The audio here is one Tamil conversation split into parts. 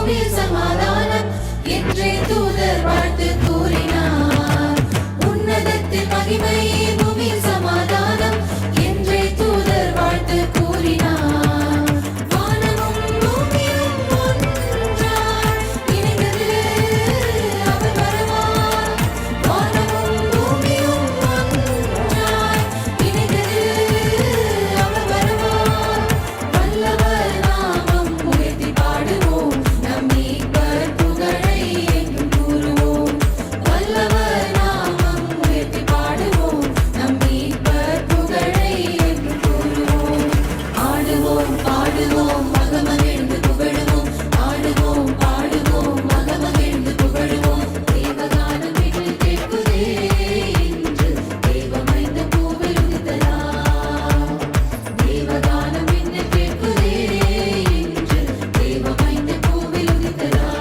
பூமியில் சமாதானம் என்றே தூதர் வாழ்த்து கூறினார். உன்னதத்தில் மகிமை, பூமியில் சமாதானம் என்றே தூதர் வாழ்த்து கூறினார். வானமும் பூமியும் ஒன்றாய் இணைந்தது அவர் வரவால். வானமும் பூமியும் ஒன்றாய் இணைந்தது அவர் வரவால். வல்லவர் நாமம் உயர்த்தி பாடுவோம், நம் மீட்பர் புகழை என்றும் கூறுவோம். வல்லவர் நாமம் உயர்த்தி பாடுவோம், நம் மீட்பர் புகழை என்றும் கூறுவோம். ஆடுவோம் பாடுவோம் மகமகிழ்ந்து புகழுவோம். ஆடுவோம் பாடுவோம் மகமகிழ்ந்து புகழுவோம். தேவகானம் வீட்டில் கேட்குதே இன்று, தேவமைந்த பூவில் உதித்ததாம். தேவகானம் வீட்டில் கேட்குதே இன்று, தேவமைந்த பூவில் உதித்ததாம்.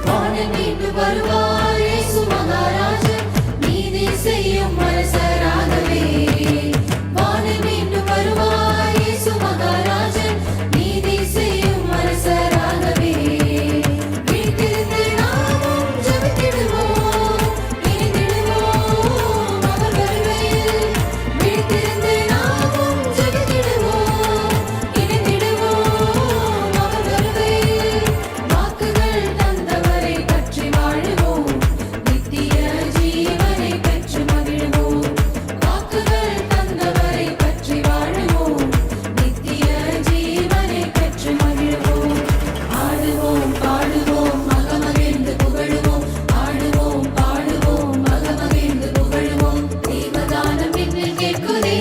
வானில் மீண்டு வருவார் இயேசு மகாராஜன், நீதி செய்யும் அரசராகவே. வானில் மீண்டு வருவார் இயேசு மகாராஜன், நீதி செய்யும் அரசராகவே. விழித்திருந்து நாமும் ஜெபித்திடுவோம், இணைந்திடுவோம் அவர் வருகையில். விழித்திருந்து நாமும் ஜெபித்திடுவோம், இணைந்திடுவோம் அவர் வருகையில். வாக்குகள் தந்தவரை பற்றி வாழுவோம், நித்திய ஜீவனை பெற்று மகிழ்வோம். வாக்குகள் தந்தவரை பற்றி வாழுவோம், நித்திய ஜீவனை பெற்று மகிழ்வோம். ஆடுவோம் பாடுவோம் மகமகிழ்ந்து புகழுவோம். ஆடுவோம் பாடுவோம் மகமகிழ்ந்து புகழுவோம். தேவகானம் விண்ணில் கேட்குதே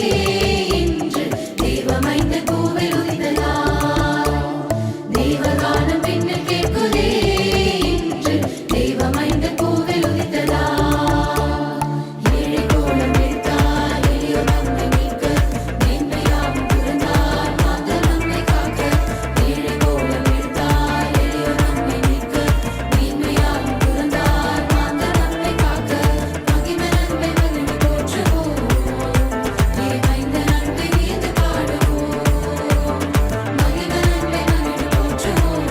இன்று, தேவமைந்த பூவில் உதித்ததாம். தேவகானம் விண்ணில் கேட்குதே இன்று, தேவமைந்த பூவில் உதித்ததாம். ஏழை கோலம் எடுத்தார், எளியோர் நம்மை மீட்க. மேன்மையாவும் துறந்தார், மாந்தர் நம்மை காக்க. ஏழை கோலம் எடுத்தார், எளியோர் நம்மை மீட்க. மேன்மையாவும் துறந்தார், மாந்தர் நம்மை காக்க. மகிமை நன்மை மகிழ்ந்து போற்றுவோம், தேவைந்த நன்மை வியந்து பாடுவோம். மகிமை நன்மை மகிழ்ந்து போற்றுவோம்,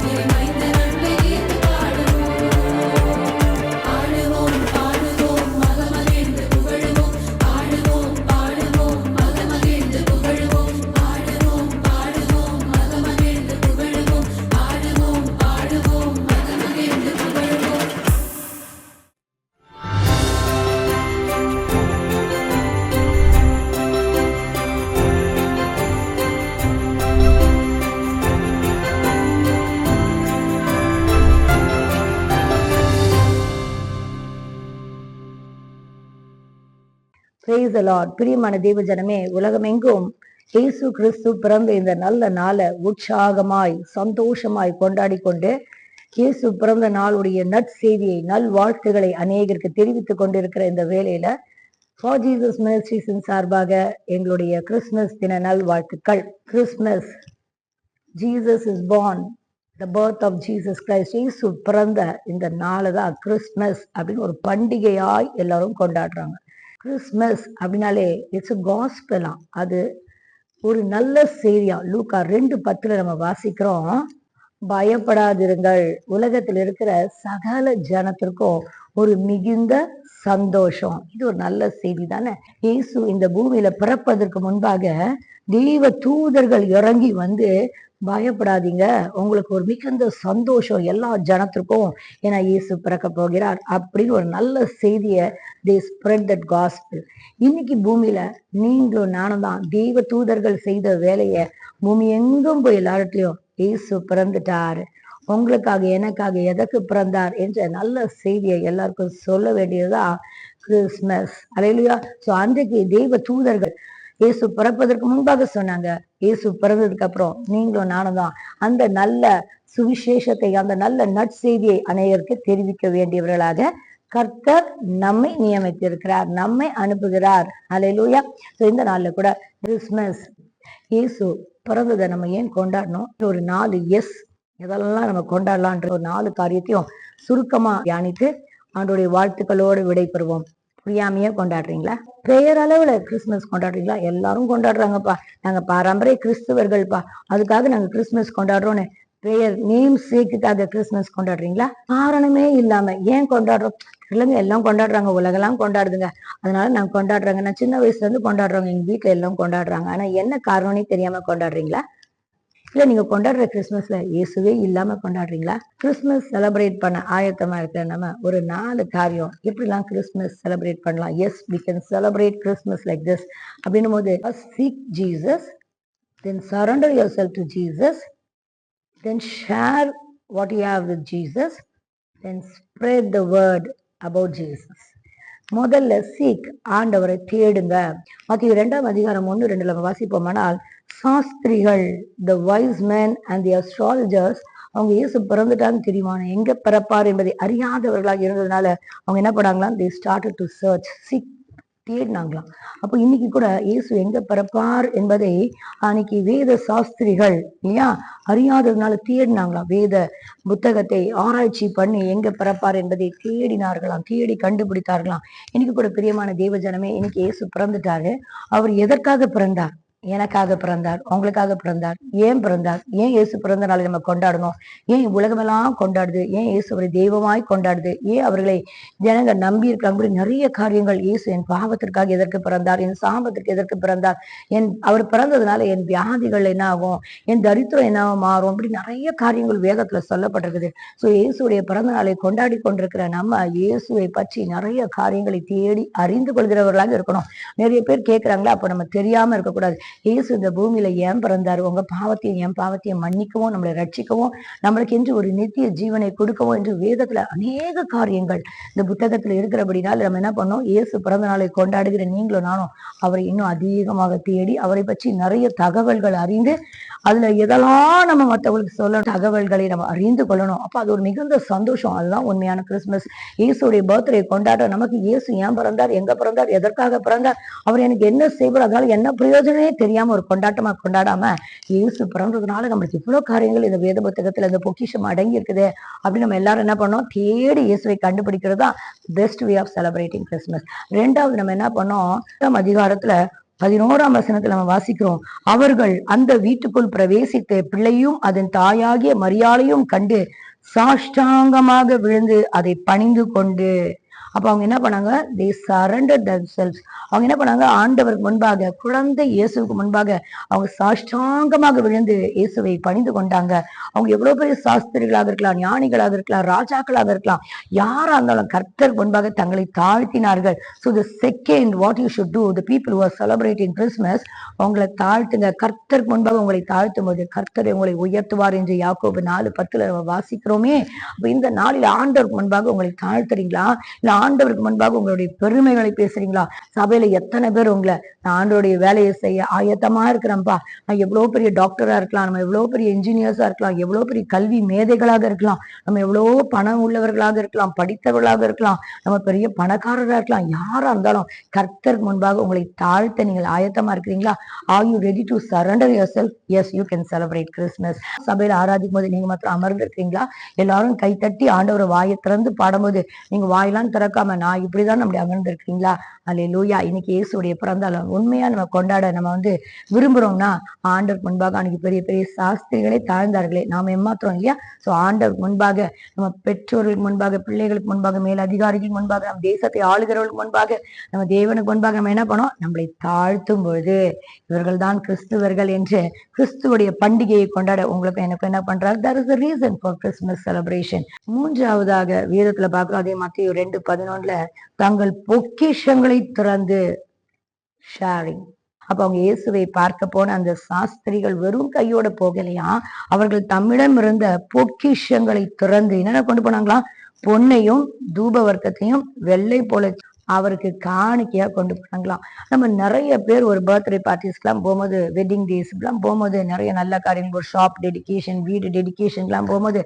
தேவைந்த நன்மை வியந்து பாடுவோம். ஆடுவோம் பாடுவோம் மகமகிழ்ந்து புகழுவோம். ஆடுவோம் பாடுவோம் மகமகிழ்ந்து புகழுவோம். ஆடுவோம் பாடுவோம் மகமகிழ்ந்து புகழுவோம். ஆடுவோம் பாடுவோம் மகமகிழ்ந்து புகழுவோம். Praise the Lord. பிரியமான தேவ ஜனமே, உலகமெங்கும் இயேசு கிறிஸ்து பிறந்த இந்த நல்ல நாளை உற்சாகமாய் சந்தோஷமாய் கொண்டாடி கொண்டு இயேசு பிறந்த நாளுடைய நற்செய்தியை நல்வாழ்த்துக்களை அநேகருக்கு தெரிவித்துக் கொண்டிருக்கிற இந்த வேளையில ஃபார் ஜீசஸ் மினிஸ்ட்ரீஸின் சார்பாக எங்களுடைய கிறிஸ்துமஸ் தின நல்வாழ்த்துக்கள். Christmas, Jesus is born, the birth of Jesus Christ. இயேசு பிறந்த இந்த நாளை தான் கிறிஸ்துமஸ் அப்படின்னு ஒரு பண்டிகையாய் எல்லாரும் கொண்டாடுறாங்க. கிறிஸ்துமஸ் அப்படின்னாலே இட்ஸ் காஸ்பெலாம், அது ஒரு நல்ல செய்தியா. லூக்கா 2:10 நம்ம வாசிக்கிறோம், பயப்படாதிருங்கள், உலகத்தில் இருக்கிற சகல ஜனத்திற்கும் ஒரு மிகுந்த சந்தோஷம். இது ஒரு நல்ல செய்தி தானே. இயேசு இந்த பூமியில பிறப்பதற்கு முன்பாக தெய்வ தூதர்கள் இறங்கி வந்து, பயப்படாதீங்க, உங்களுக்கு ஒரு மிகுந்த சந்தோஷம் எல்லா ஜனத்திற்கும், ஏன்னா இயேசு பிறக்க போகிறார் அப்படின்னு ஒரு நல்ல செய்தியை they spread that gospel. இன்னைக்கு பூமியில நீங்களும் நானும் தான் தெய்வ தூதர்கள் செய்த வேலையை பூமி எங்கும் போய் எல்லார்ட்டையும் இயேசு பிறந்துட்டாரு, உங்களுக்காக எனக்காக எதற்கு பிறந்தார் என்ற நல்ல செய்தியை எல்லாருக்கும் சொல்ல வேண்டியதுதான் கிறிஸ்துமஸ். அல்லேலூயா. சோ அன்றைக்கு தெய்வ தூதர்கள் இயேசு பிறப்பதற்கு முன்பாக சொன்னாங்க, இயேசு பிறந்ததுக்கு அப்புறம் நீங்களும் நானும் தான் அந்த நல்ல சுவிசேஷத்தை, அந்த நல்ல நற்செய்தியை அநேகருக்கு தெரிவிக்க வேண்டியவர்களாக கர்த்தர் நம்மை நியமித்திருக்கிறார், நம்மை அனுப்புகிறார். ஹல்லேலூயா. சோ இந்த நாள்ல கூட கிறிஸ்மஸ், இயேசு பிறந்ததை நம்ம ஏன் கொண்டாடணும்? ஒரு 4 எதெல்லாம் நம்ம கொண்டாடலான்ற ஒரு 4 காரியத்தையும் சுருக்கமா தியானித்து ஆண்டோடைய வாழ்த்துக்களோடு விடை பெறுவோம். புரியாமையே கொண்டாடுறீங்களா? பெயர் அளவுல கிறிஸ்துமஸ் கொண்டாடுறீங்களா? எல்லாரும் கொண்டாடுறாங்கப்பா, நாங்க பாரம்பரிய கிறிஸ்துவர்கள்ப்பா, அதுக்காக நாங்க கிறிஸ்துமஸ் கொண்டாடுறோம்னு பெயர் நேம் சேக்குக்காக கிறிஸ்துமஸ் கொண்டாடுறீங்களா? காரணமே இல்லாம ஏன் கொண்டாடுறோம்? இல்லைங்க, எல்லாம் கொண்டாடுறாங்க, உலகெல்லாம் கொண்டாடுதுங்க, அதனால நாங்க கொண்டாடுறாங்க. நான் சின்ன வயசுல இருந்து கொண்டாடுறோங்க, எங்க வீட்டுல எல்லாம் கொண்டாடுறாங்க. ஆனா என்ன காரணம்னே தெரியாம கொண்டாடுறீங்களா? இல்ல நீங்க கொண்டாடுற கிறிஸ்துமஸ்ல இயேசுவே இல்லாம கொண்டாடுறீங்களா? கிறிஸ்துமஸ் செலிப்ரேட் பண்ண ஆயத்தமா இருக்கிற நம்ம ஒரு 4 காரியம் எப்படிலாம் கிறிஸ்துமஸ் செலிப்ரேட் பண்ணலாம். Yes, we can celebrate Christmas like this அப்படின்னும் போது, first seek Jesus, then surrender yourself to Jesus, then share what you have with Jesus, then spread the word about Jesus. முதல்ல சீக், ஆண்டவரை தேடுங்க. மத்தேயு 2ஆம் அதிகாரம் 1-2 நம்ம வாசிப்போமானால், சாஸ்திரிகள், the wise men and the astrologers, அவங்க இயேசு பிறந்துட்டான்னு தெரியுமா, எங்க பிறப்பார் என்பதை அறியாதவர்களாக இருந்ததுனால அவங்க என்ன பண்ணாங்களாம், they started to search, seek, தேடினாங்களாம். அப்போ இன்னைக்கு கூட இயேசு எங்க பிறப்பார் என்பதை அன்னைக்கு வேத சாஸ்திரிகள் இல்லையா அறியாததுனால தேடினாங்களாம். வேத புத்தகத்தை ஆராய்ச்சி பண்ணி எங்க பிறப்பார் என்பதை தேடினார்களாம், தேடி கண்டுபிடித்தார்களாம். இன்னைக்கு கூட பிரியமான தேவ ஜனமே, இன்னைக்கு இயேசு பிறந்துட்டாரு. அவர் எதற்காக பிறந்தார்? எனக்காக பிறந்தார், உங்களுக்காக பிறந்தார். ஏன் பிறந்தார்? ஏன் இயேசு பிறந்த நாளை நம்ம கொண்டாடணும்? ஏன் உலகமெல்லாம் கொண்டாடுது? ஏன் இயேசு அவரை தெய்வமாய் கொண்டாடுது? ஏன் அவர்களை ஜனங்க நம்பி இருக்காங்க? நிறைய காரியங்கள். இயேசு என் பாவத்திற்காக எதற்கு பிறந்தார்? என் சாபத்திற்கு எதற்கு பிறந்தார்? அவர் பிறந்ததுனால என் வியாதிகள் என்ன ஆகும்? என் தரித்திரம் என்ன மாறும்? அப்படி நிறைய காரியங்கள் வேதத்துல சொல்லப்பட்டிருக்குது. சோ இயேசுடைய பிறந்த நாளை கொண்டாடி கொண்டிருக்கிற நம்ம இயேசுவை பற்றி நிறைய காரியங்களை தேடி அறிந்து கொள்கிறவர்களாக இருக்கணும். நிறைய பேர் கேட்கிறாங்களா, அப்ப நம்ம தெரியாம இருக்கக்கூடாது. இயேசு இந்த பூமியில ஏன் பிறந்தாரு? உங்க பாவத்தையும் என் பாவத்தையும் மன்னிக்கவும், நம்மளை ரட்சிக்கவும், நம்மளுக்கு என்று ஒரு நித்திய ஜீவனை கொடுக்கவும் என்று வேதத்துல அநேக காரியங்கள் இந்த புத்தகத்துல இருக்கிறபடினால நம்ம என்ன பண்ணோம், இயேசு பிறந்த நாளை கொண்டாடுகிற நீங்களும் நானும் அவரை இன்னும் அதிகமாக தேடி அவரை பற்றி நிறைய தகவல்கள் அறிந்து, அதுல எதெல்லாம் நம்ம மற்றவங்களுக்கு சொல்லணும், தகவல்களை நம்ம அறிந்து கொள்ளணும். அப்ப அது ஒரு மிகுந்த சந்தோஷம். அதுதான் உண்மையான கிறிஸ்துமஸ். இயேசுடைய பர்த்டே கொண்டாட நமக்கு இயேசு ஏன் பிறந்தார், எங்க பிறந்தார், எதற்காக பிறந்தார், அவர் எனக்கு என்ன செய்வார், அதனால என்ன பிரயோஜனமே தெரியாம ஒரு கொண்டாட்டமா கொண்டாடாம, இயேசு பிறந்ததுனால நம்மளுக்கு இவ்வளவு காரியங்கள் இந்த வேத புத்தகத்துல இந்த பொக்கிஷம் அடங்கி இருக்குது அப்படின்னு நம்ம எல்லாரும் என்ன பண்ணோம், தேடி இயேசுவை கண்டுபிடிக்கிறது தான் best way of celebrating Christmas. 2வது நம்ம என்ன பண்ணோம், அதிகாரத்துல 11ஆம் வசனத்துல நம்ம வாசிக்கிறோம், அவர்கள் அந்த வீட்டுக்குள் பிரவேசித்து பிள்ளையும் அதன் தாயாகிய மரியாளையும் கண்டு சாஷ்டாங்கமாக விழுந்து அதை பணிந்து கொண்டு. அப்ப அவங்க என்ன பண்ணாங்க, they surrendered themselves. அவங்க என்ன பண்ணாங்க, ஆண்டவருக்கு முன்பாக, குழந்தை இயேசுக்கு முன்பாக அவங்க சாஷ்டாங்கமாக விழுந்து இயேசுவை பணிந்து கொண்டாங்க. அவங்க எவ்வளவு பெரிய சாஸ்திரிகளாக இருக்கலாம், ஞானிகளாக இருக்கலாம், ராஜாக்களாக இருக்கலாம், யாரா இருந்தாலும் கர்த்தர் முன்பாக தங்களை தாழ்த்தினார்கள். So the second what you should do, the people who are celebrating Christmas, உங்களை தாழ்த்துங்க. கர்த்தருக்கு முன்பாக உங்களை தாழ்த்தும் போது கர்த்தர் உங்களை உயர்த்துவார் என்று யாக்கோபு 4:10 நம்ம வாசிக்கிறோமே. அப்ப இந்த நாளில் ஆண்டவருக்கு முன்பாக உங்களை தாழ்த்துறீங்களா, இல்ல ஆண்டவருக்கு முன்பாக உங்களுடைய பெருமைகளை பேசுறீங்களா? சபையில எத்தனை பேர் உங்களை, நான் ஆண்டோடைய வேலையை செய்ய ஆயத்தமா இருக்கிறேன்ப்பா, நான் எவ்வளவு பெரிய டாக்டரா இருக்கலாம், நம்ம எவ்வளவு பெரிய இன்ஜினியர்ஸா இருக்கலாம், எவ்வளவு பெரிய கல்வி மேதைகளாக இருக்கலாம், நம்ம எவ்வளவோ பணம் உள்ளவர்களாக இருக்கலாம், படித்தவர்களாக இருக்கலாம், நம்ம பெரிய பணக்காரராக இருக்கலாம், யாரா இருந்தாலும் கர்த்தருக்கு முன்பாக உங்களை தாழ்த்த நீங்கள் ஆயத்தமா இருக்கிறீங்களா? Are you ready to surrender yourself? Yes, you can celebrate Christmas. சபையில ஆராதிக்கும் போது நீங்க மாத்திரம் அமர்ந்திருக்கீங்களா? எல்லாரும் கை தட்டி ஆண்டவரை வாயை திறந்து பாடும்போது நீங்க வாயெல்லாம் திறக்காம நான் இப்படிதான் நம்முடைய அமர்ந்திருக்கீங்களா? அல்லேலூயா. இன்னைக்கு இயேசுடைய பிறந்தாள் உண்மையா நம்ம கொண்டாட நம்ம விரும்புறோம்னா, ஆண்டவருக்கு முன்பாக அன்னைக்கு பெரிய பெரிய சாஸ்திரிகளே தாழ்ந்தார்களே, நாம ஏமாத்திரம் இல்லையா? சோ ஆண்டவருக்கு முன்பாக, நம்ம பெற்றோர்களுக்கு முன்பாக, பிள்ளைகளுக்கு முன்பாக, மேல் அதிகாரிகளுக்கு முன்பாக, நம்ம தேசத்தை ஆளுகிறவர்களுக்கு முன்பாக, நம்ம தேவனுக்கு முன்பாக நம்ம என்ன பண்ணோம், நம்மளை தாழ்த்தும் பொழுது இவர்கள் தான் கிறிஸ்துவர்கள் என்று கிறிஸ்துவுடைய பண்டிகையை கொண்டாட உங்களுக்கு எனக்கு என்ன பண்றாரு? There is a reason for Christmas celebration. 3வதாக வேதத்துல பார்க்கிறோம், அதே மத்தேயு 2:11 தங்கள் பொக்கிஷங்களை திறந்து ஷேரிங். அப்ப அவங்க இயேசுவை பார்க்க போன அந்த சாஸ்திரிகள் வெறும் கையோட போகலையா, அவர்கள் தம்மிடம் இருந்த பொக்கிஷங்களை திறந்து என்னென்ன கொண்டு போனாங்களா? பொன்னையும் தூப வர்க்கத்தையும் வெள்ளை போல அவருக்கு காணிக்கையா கொண்டு போனாங்களாம். நம்ம நிறைய பேர் ஒரு பர்த்டே பார்ட்டிஸ்க்கெல்லாம் போகும்போது, வெட்டிங் டேஸ்க்குலாம் போகும்போது, நிறைய நல்ல காரியங்கள், ஒரு ஷாப் டெடிகேஷன், வீடு டெடிகேஷன்லாம் போகும்போது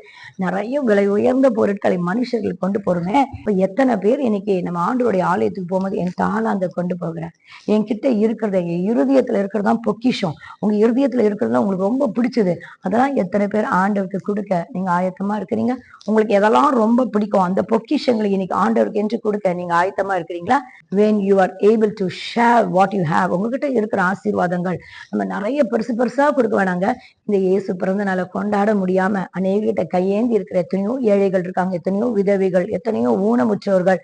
நிறைய விலை உயர்ந்த பொருட்களை மனுஷர்கள் கொண்டு போறோமே. இப்ப எத்தனை பேர் இன்னைக்கு நம்ம ஆண்டவருடைய ஆலயத்துக்கு போகும்போது என் தாளாந்தை கொண்டு போகிறேன், என்கிட்ட இருக்கிறத, என் இருதயத்துல இருக்கிறதான் பொக்கிஷம், உங்க இருதயத்துல இருக்கிறதுலாம் உங்களுக்கு ரொம்ப பிடிச்சது, அதெல்லாம் எத்தனை பேர் ஆண்டவருக்கு கொடுக்க நீங்க ஆயத்தமா இருக்கிறீங்க? உங்களுக்கு எதெல்லாம் ரொம்ப பிடிக்கும் அந்த பொக்கிஷங்களை இன்னைக்கு ஆண்டவருக்கு என்று கொடுக்க நீங்க ஆயத்தமா இருக்கிறீங்களா? when you are able to share what you have, உங்ககிட்ட இருக்கிற ஆசீர்வாதங்கள் நம்ம நிறைய பெருசு பெருசா கொடுக்க வேணாங்க. இந்த இயேசு பிறந்த நாளை கொண்டாட முடியாம அநேகிட்ட கையேந்தி இருக்கிற எத்தனையோ ஏழைகள் இருக்காங்க, எத்தனையோ விதவைகள், எத்தனையோ ஊனமுற்றவர்கள்,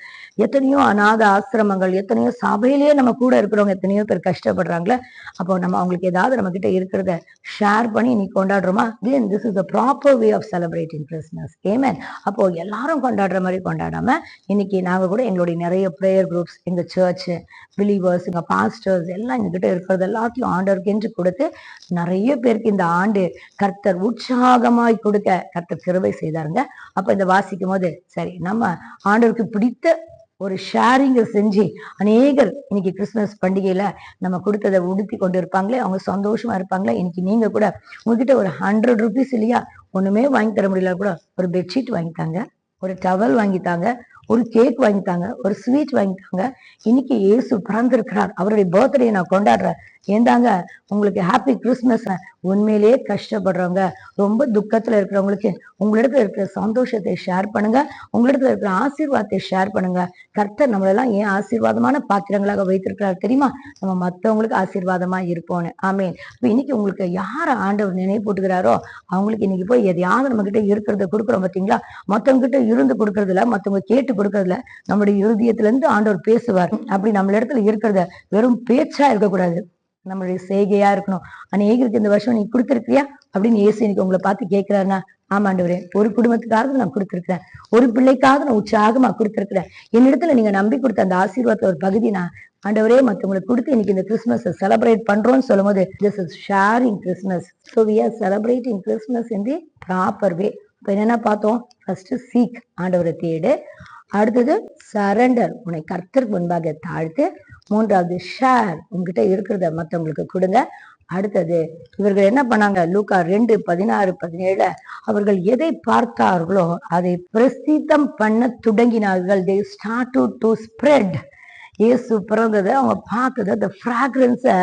எத்தனையோ அநாத ஆசிரமங்கள், எத்தனையோ சபையிலேயே நம்ம கூட இருக்கிறவங்க எத்தனையோ பேர் கஷ்டப்படுறாங்களே. அப்போ நம்ம அவங்களுக்கு ஏதாவது நம்ம கிட்ட இருக்கிறத ஷேர் பண்ணி இன்னைக்கு கொண்டாடுறோமா? then this is the proper way of celebrating Christmas. Amen. அப்போ எல்லாரும் கொண்டாடுற மாதிரி கொண்டாடாம இன்னைக்கு நாங்க கூட எங்களுடைய நிறைய ப்ரேயர் குரூப்ஸ், எங்க சர்ச் பிலீவர்ஸ், எங்க பாஸ்டர்ஸ் எல்லாம் எங்ககிட்ட இருக்கிறது எல்லாத்தையும் ஆண்டவருக்கு என்று கொடுத்து நிறைய பேருக்கு இந்த ஆண்டு கர்த்தர் உற்சாகமாய் கொடுக்க கர்த்தர் கிருபை செய்தாருங்க. அப்ப இந்த வாசிக்கும் போது சரி, நம்ம ஆண்டவருக்கு பிடித்த ஒரு ஷேரிங்க செஞ்சு அநேகர் இன்னைக்கு கிறிஸ்துமஸ் பண்டிகையில நம்ம கொடுத்ததை உடுத்தி கொண்டு இருப்பாங்களே, அவங்க சந்தோஷமா இருப்பாங்களே. இன்னைக்கு நீங்க கூட உங்ககிட்ட ஒரு 100 rupees இல்லையா, ஒண்ணுமே வாங்கி தர முடியல கூட ஒரு பெட்ஷீட் வாங்கித்தாங்க, ஒரு டவல் வாங்கித்தாங்க, ஒரு கேக் வாங்கித்தாங்க, ஒரு ஸ்வீட் வாங்கித்தாங்க. இன்னைக்கு இயேசு பிறந்திருக்கிறார், அவருடைய பர்த்டே நான் கொண்டாடுறேன், ஏந்தாங்க உங்களுக்கு ஹாப்பி கிறிஸ்மஸ். உண்மையிலேயே கஷ்டப்படுறவங்க, ரொம்ப துக்கத்துல இருக்கிறவங்களுக்கு உங்களிடத்துல இருக்கிற சந்தோஷத்தை ஷேர் பண்ணுங்க, உங்களிடத்துல இருக்கிற ஆசீர்வாதத்தை ஷேர் பண்ணுங்க. கர்த்தர் நம்மளெல்லாம் ஏன் ஆசீர்வாதமான பாத்திரங்களாக வைத்திருக்கிறார் தெரியுமா? நம்ம மற்றவங்களுக்கு ஆசீர்வாதமா இருப்போம்னு. ஆமேன். இப்ப இன்னைக்கு உங்களுக்கு யார ஆண்டவர் நினைவு போட்டுக்கிறாரோ அவங்களுக்கு இன்னைக்கு போய் எதையாவது நம்ம கிட்ட இருக்கிறத கொடுக்குறோம் பார்த்தீங்களா? மற்றவங்க கிட்ட இருந்து கொடுக்கறதுல, மற்றவங்க கேட்டு கொடுக்கறதுல நம்முடைய இருதயத்துல இருந்து ஆண்டவர் பேசுவார். அப்படி நம்ம இடத்துல இருக்கிறத வெறும் பேச்சா இருக்கக்கூடாது, நம்மளுடைய செய்கையா இருக்கணும். அநேகருக்கு இந்த வருஷம் நீ கொடுத்திருக்கியா அப்படின்னு இயேசு இன்னைக்கு உங்களை பார்த்து கேட்கிறாருன்னா, ஆமாண்டவரே, ஒரு குடும்பத்துக்காக நான் கொடுத்திருக்கிறேன், ஒரு பிள்ளைக்காக நான் உற்சாகமா கொடுத்திருக்கிறேன், என்னிடத்துல நீங்க நம்பி கொடுத்த அந்த ஆசீர்வாதத்தை ஒரு பகுதி நான் ஆண்டவரே மற்றவங்களுக்கு கொடுத்து இன்னைக்கு இந்த கிறிஸ்துமஸ் செலிப்ரேட் பண்றோம்னு சொல்லும் போது this is sharing Christmas. So we are celebrating Christmas in the proper way. இப்ப என்னென்ன பார்த்தோம்? ஃபர்ஸ்ட் சீக், ஆண்டவரை தேடு. அடுத்தது சரண்டர், உன்னை கர்த்தருக்கு முன்பாக தாழ்த்து. மூன்றாவது ஷேர், உங்ககிட்ட இருக்கிறத மற்றவங்களுக்கு கொடுங்க. அடுத்தது இவர்கள் என்ன பண்ணாங்க? லூக்கா 2:16-17 அவர்கள் எதை பார்த்தார்களோ அதை பிரசித்தம் பண்ண தொடங்கினார்கள். they started to spread. இயேசு பிறந்ததை அவங்க பார்த்தது, அந்த ஃப்ராக்ரன்ஸை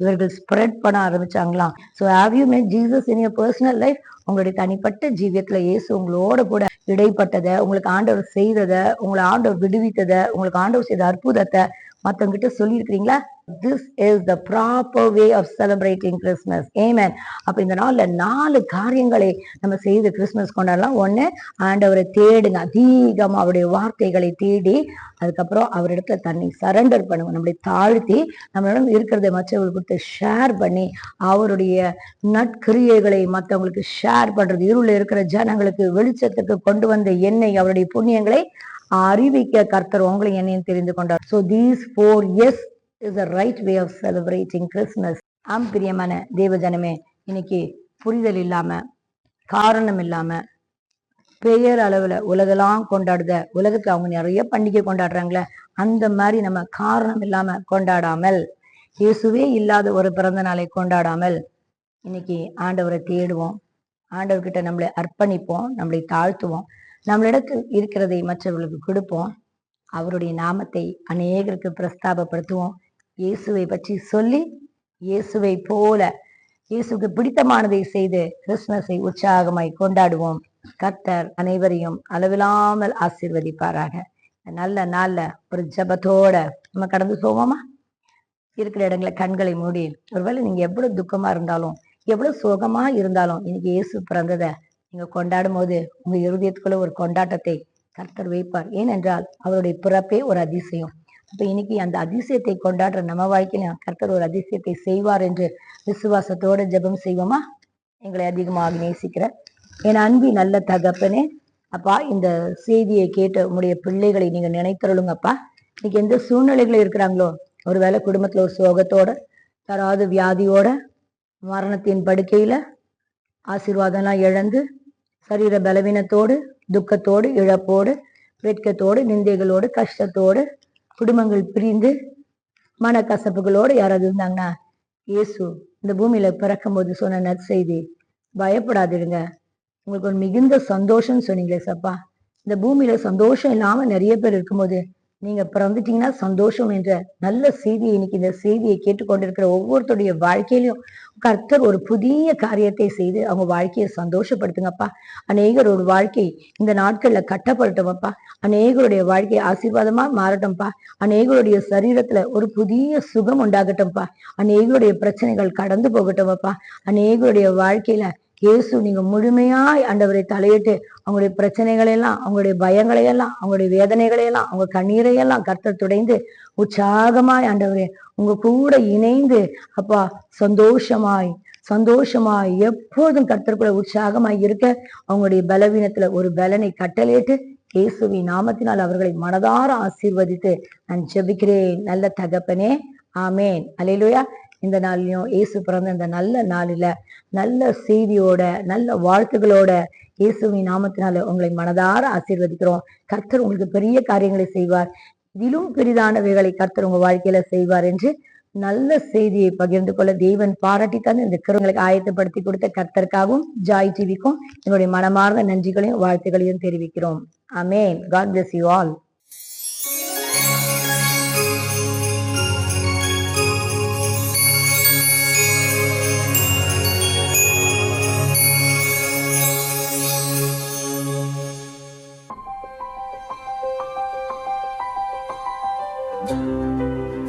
இவர்கள் ஸ்ப்ரெட் பண்ண ஆரம்பிச்சாங்களாம். So have you made Jesus in your personal life? உங்களுடைய தனிப்பட்ட ஜீவியத்துல இயேசு உங்களோட கூட இடைப்பட்டதை, உங்களுக்கு ஆண்டவர் செய்ததை, உங்களை ஆண்டவர் விடுவித்ததை, உங்களுக்கு ஆண்டவர் செய்த அற்புதத்தை மற்றவங்க கிட்ட சொல்லியிருக்கிறீங்களா? This is the proper way of celebrating Christmas. Amen. அப்ப இந்த நாள்ல 4 காரியங்களை நம்ம செய்து கிறிஸ்துமஸ் கொண்டாடலாம். ஒண்ணு, ஆண்டவரை தேடுங்க, அதிகமா அவருடைய வார்த்தைகளை தேடி, அதுக்கப்புறம் அவரிடத்துல தன்னை சரண்டர் பண்ணுங்க, நம்மளை தாழ்த்தி நம்மளிடம் இருக்கிறத மற்றவங்களுக்கு கொடுத்து ஷேர் பண்ணி அவருடைய நற்கிரியைகளை மற்றவங்களுக்கு ஷேர் பண்றது. இருள இருக்கிற ஜனங்களுக்கு வெளிச்சத்துக்கு கொண்டு வந்த எண்ணெய், அவருடைய புண்ணியங்களை அறிவிக்க கர்த்தர் உங்களை என்னையும் தெரிந்து கொண்டார். So these 4 yes is the right way of celebrating Christmas. ஆம் பிரியமான தேவ ஜனமே, இன்னைக்கு புரிதல் இல்லாம, காரணம் இல்லாம, பெயர் அளவுல உலகெல்லாம் கொண்டாடுத, உலகத்துல அவங்க நிறைய பண்டிகை கொண்டாடுறாங்களே, அந்த மாதிரி நம்ம காரணம் இல்லாம கொண்டாடாமல், இயேசுவே இல்லாத ஒரு பிறந்த நாளை கொண்டாடாமல் இன்னைக்கு ஆண்டவரை தேடுவோம், ஆண்டவர்கிட்ட நம்மளை அர்ப்பணிப்போம், நம்மளை தாழ்த்துவோம், நம்மளிடத்தில் இருக்கிறதை மற்றவர்களுக்கு கொடுப்போம், அவருடைய நாமத்தை அநேகருக்கு பிரஸ்தாபப்படுத்துவோம். இயேசுவை பற்றி சொல்லி இயேசுவை போல இயேசுக்கு பிடித்தமானதை செய்து கிறிஸ்துமஸை உற்சாகமாய் கொண்டாடுவோம். கர்த்தர் அனைவரையும் அளவில்லாமல் ஆசீர்வதிப்பாராக. நல்ல நாள்ல ஒரு ஜபத்தோட நம்ம கடந்து போவோமா? இருக்கிற இடங்களை கண்களை மூடி, ஒருவேளை நீங்க எவ்வளவு துக்கமா இருந்தாலும், எவ்வளவு சோகமா இருந்தாலும், இன்னைக்கு இயேசு பிறந்ததை நீங்க கொண்டாடும் போது உங்க இருதயத்துக்குள்ள ஒரு கொண்டாட்டத்தை கர்த்தர் வைப்பார். ஏனென்றால் அவருடைய பிறப்பே ஒரு அதிசயம். அப்ப இன்னைக்கு அந்த அதிசயத்தை கொண்டாடுற நம்ம வாழ்க்கையில கர்த்தர் ஒரு அதிசயத்தை செய்வார் என்று விசுவாசத்தோட ஜெபம் செய்வோமா? எங்களை அதிகமாக நேசிக்கிற என் அன்பி நல்ல தகப்பனே, அப்பா, இந்த செய்தியை கேட்ட உங்களுடைய பிள்ளைகளை நீங்க நினைத்தருளுங்கப்பா. இன்னைக்கு எந்த சூழ்நிலைகள் இருக்கிறாங்களோ, ஒருவேளை குடும்பத்துல ஒரு சோகத்தோட, யாராவது வியாதியோட, மரணத்தின் படுக்கையில, ஆசீர்வாதம்லாம் இழந்து, சரீர பலவீனத்தோடு, துக்கத்தோடு, இழப்போடு, வெட்கத்தோடு, நிந்தைகளோடு, கஷ்டத்தோடு, குடும்பங்கள் பிரிந்து மனக்கசப்புகளோடு யாராவது இருந்தாங்கன்னா, இயேசு இந்த பூமியில பிறக்கும் போது சொன்ன நற்செய்தி, பயப்படாதிருங்க, உங்களுக்கு ஒரு மிகுந்த சந்தோஷம்னு சொன்னீங்களே சப்பா, இந்த பூமியில சந்தோஷம் இல்லாம நிறைய பேர் இருக்கும்போது நீங்க பிறந்துட்டீங்கன்னா சந்தோஷம் என்ற நல்ல செய்தியை இன்னைக்கு இந்த செய்தியை கேட்டுக்கொண்டிருக்கிற ஒவ்வொருத்தருடைய வாழ்க்கையிலும் கர்த்தர் ஒரு புதிய காரியத்தை செய்து அவங்க வாழ்க்கையை சந்தோஷப்படுத்துங்கப்பா. அநேகரோட வாழ்க்கை இந்த நாட்கள்ல கட்டப்படட்டும்ப்பா. அநேகருடைய வாழ்க்கை ஆசீர்வாதமா மாறட்டும்ப்பா. அநேகருடைய சரீரத்துல ஒரு புதிய சுகம் உண்டாகட்டும்ப்பா. அநேகருடைய பிரச்சனைகள் கடந்து போகட்டும்ப்பா. அநேகருடைய வாழ்க்கையில இயேசு நீங்க முழுமையாய் ஆண்டவரை தலையிட்டு அவங்களுடைய பிரச்சனைகளை எல்லாம், அவங்களுடைய பயங்களை எல்லாம், அவங்களுடைய வேதனைகளை எல்லாம், அவங்க கண்ணீரை எல்லாம் கர்த்தர் துடைந்து உற்சாகமாய் ஆண்டவரே உங்க கூட இணைந்து அப்பா சந்தோஷமாய் சந்தோஷமாய் எப்போதும் கர்த்தருக்குள்ள உற்சாகமாய் இருக்க அவங்களுடைய பலவீனத்துல ஒரு பலனை கட்டளையிட்டு இயேசுவின் நாமத்தினால் அவர்களை மனதார ஆசீர்வதித்து நான் ஜெபிக்கிறேன் நல்ல தகப்பனே. ஆமேன். அல்லேலூயா. இந்த நாளிலும் இயேசு பிறந்த இந்த நல்ல நாளில நல்ல செய்தியோட நல்ல வாழ்த்துகளோட இயேசுவின் நாமத்தினால உங்களை மனதார ஆசீர்வதிக்கிறோம். கர்த்தர் உங்களுக்கு பெரிய காரியங்களை செய்வார். இதிலும் பெரிதானவைகளை கர்த்தர் உங்க வாழ்க்கையில செய்வார் என்று நல்ல செய்தியை பகிர்ந்து கொள்ள தேவன் பாராட்டி தந்து இந்த கிருங்களுக்கு ஆயத்தப்படுத்தி கொடுத்த கர்த்தருக்காகவும் ஜாய் டிவிக்கும் என்னுடைய மனமார்ந்த நன்றிகளையும் வாழ்த்துக்களையும் தெரிவிக்கிறோம். Amen. God bless you all. thank you